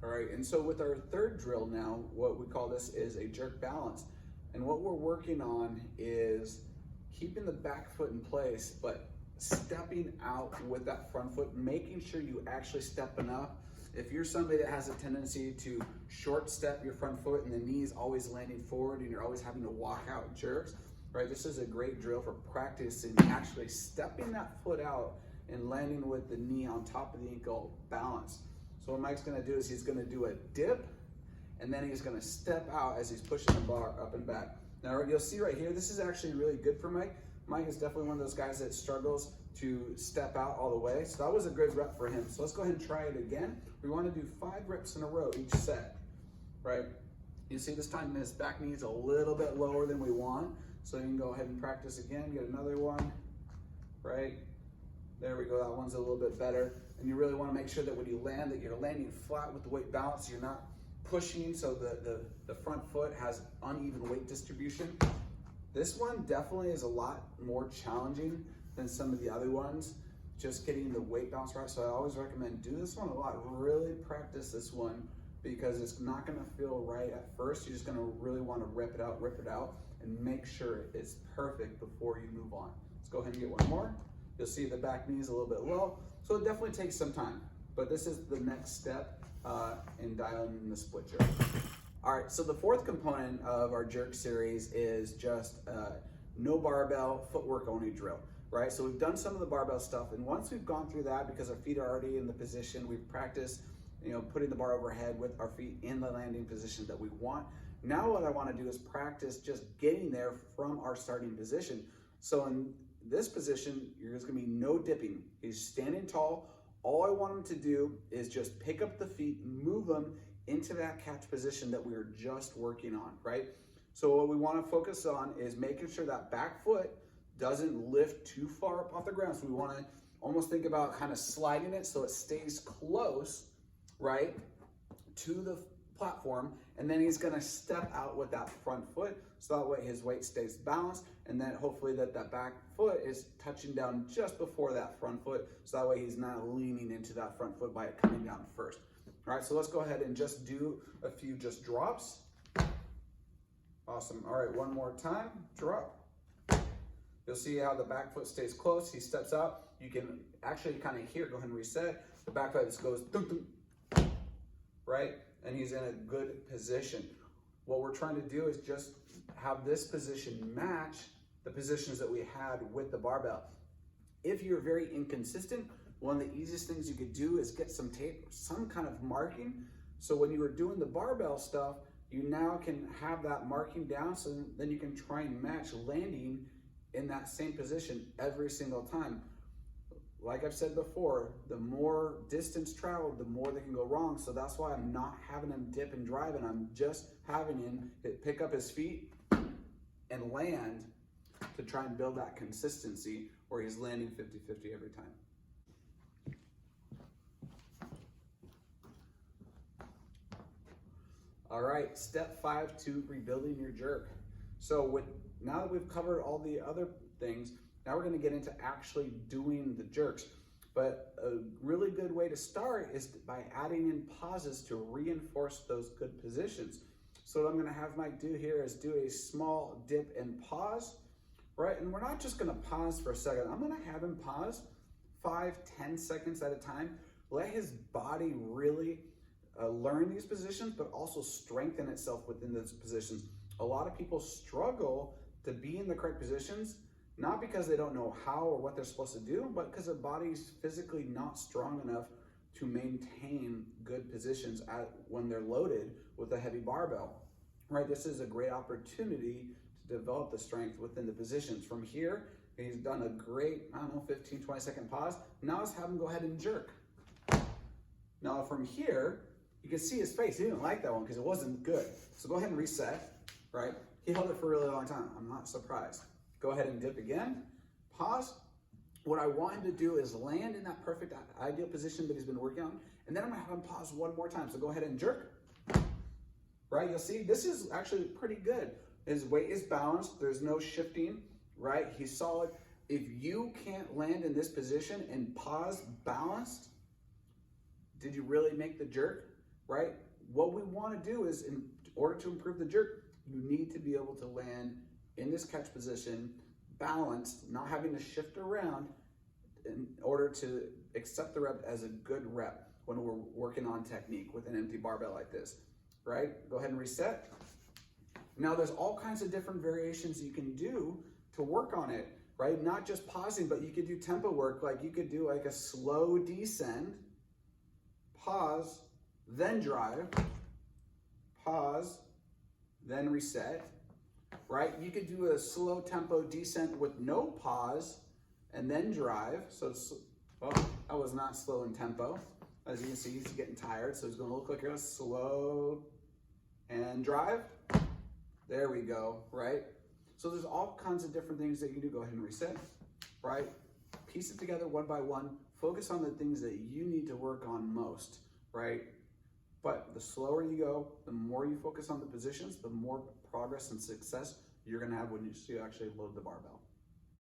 All right, and so with our third drill now, what we call this is a jerk balance. And what we're working on is keeping the back foot in place, but stepping out with that front foot, making sure you actually step enough. If you're somebody that has a tendency to short step your front foot and the knee is always landing forward and you're always having to walk out jerks, right? This is a great drill for practicing actually stepping that foot out and landing with the knee on top of the ankle balance. So what Mike's gonna do is he's gonna do a dip and then he's gonna step out as he's pushing the bar up and back. Now you'll see right here, this is actually really good for Mike. Mike is definitely one of those guys that struggles to step out all the way. So that was a good rep for him. So let's go ahead and try it again. We wanna do 5 reps in a row each set, right? You see this time his back knee is a little bit lower than we want. So you can go ahead and practice again, get another one, right? There we go, that one's a little bit better. And you really wanna make sure that when you land, that you're landing flat with the weight balance, you're not pushing so the front foot has uneven weight distribution. This one definitely is a lot more challenging than some of the other ones, just getting the weight balance right. So I always recommend do this one a lot. Really practice this one because it's not gonna feel right at first. You're just gonna really wanna rip it out, and make sure it's perfect before you move on. Let's go ahead and get one more. You'll see the back knee is a little bit low, so it definitely takes some time, but this is the next step in dialing in the split jerk. All right, so the fourth component of our jerk series is just no barbell, footwork only drill, right? So we've done some of the barbell stuff, and once we've gone through that, because our feet are already in the position, we've practiced, putting the bar overhead with our feet in the landing position that we want. Now what I wanna do is practice just getting there from our starting position. So in this position, there's gonna be no dipping. He's standing tall. All I want him to do is just pick up the feet, move them into that catch position that we were just working on, right? So what we wanna focus on is making sure that back foot doesn't lift too far up off the ground. So we wanna almost think about kind of sliding it so it stays close, right, to the platform, and then he's gonna step out with that front foot so that way his weight stays balanced, and then hopefully that back foot is touching down just before that front foot so that way he's not leaning into that front foot by it coming down first. All right, so let's go ahead and just do a few just drops. Awesome. All right, one more time, drop. You'll see how the back foot stays close. He steps out. You can actually kind of hear, go ahead and reset. The back foot just goes, dum, dum, right? And he's in a good position. What we're trying to do is just have this position match the positions that we had with the barbell. If you're very inconsistent, one of the easiest things you could do is get some tape, some kind of marking. So when you were doing the barbell stuff, you now can have that marking down, so then you can try and match landing in that same position every single time. Like I've said before, the more distance traveled, the more they can go wrong. So that's why I'm not having him dip and drive, and I'm just having him pick up his feet and land to try and build that consistency where he's landing 50-50 every time. All right, step 5 to rebuilding your jerk. So now that we've covered all the other things, now we're gonna get into actually doing the jerks. But a really good way to start is by adding in pauses to reinforce those good positions. So what I'm gonna have Mike do here is do a small dip and pause, right? And we're not just gonna pause for a second. I'm gonna have him pause 5-10 seconds at a time. Let his body really learn these positions, but also strengthen itself within those positions. A lot of people struggle to be in the correct positions, not because they don't know how or what they're supposed to do, but because their body's physically not strong enough to maintain good positions when they're loaded with a heavy barbell, right? This is a great opportunity to develop the strength within the positions. From here, he's done a great, 15-20 second pause. Now let's have him go ahead and jerk. Now from here, you can see his face. He didn't like that one because it wasn't good. So go ahead and reset, right? He held it for a really long time. I'm not surprised. Go ahead and dip again, pause. What I want him to do is land in that perfect ideal position that he's been working on, and then I'm gonna have him pause one more time. So go ahead and jerk, right? You'll see this is actually pretty good. His weight is balanced, there's no shifting, right? He's solid. If you can't land in this position and pause balanced, did you really make the jerk? right? What we want to do is, in order to improve the jerk, you need to be able to land in this catch position, balanced, not having to shift around in order to accept the rep as a good rep when we're working on technique with an empty barbell like this, right? Go ahead and reset. Now there's all kinds of different variations you can do to work on it, right? Not just pausing, but you could do tempo work. Like you could do like a slow descend, pause, then drive, pause, then reset, right? You could do a slow tempo descent with no pause and then drive. So, oh, that was not slow in tempo. As you can see, he's getting tired, so it's gonna look like a slow and drive. There we go, right? So there's all kinds of different things that you can do. Go ahead and reset, right? Piece it together one by one. Focus on the things that you need to work on most, right? But the slower you go, the more you focus on the positions, the more progress and success you're gonna have when you actually load the barbell.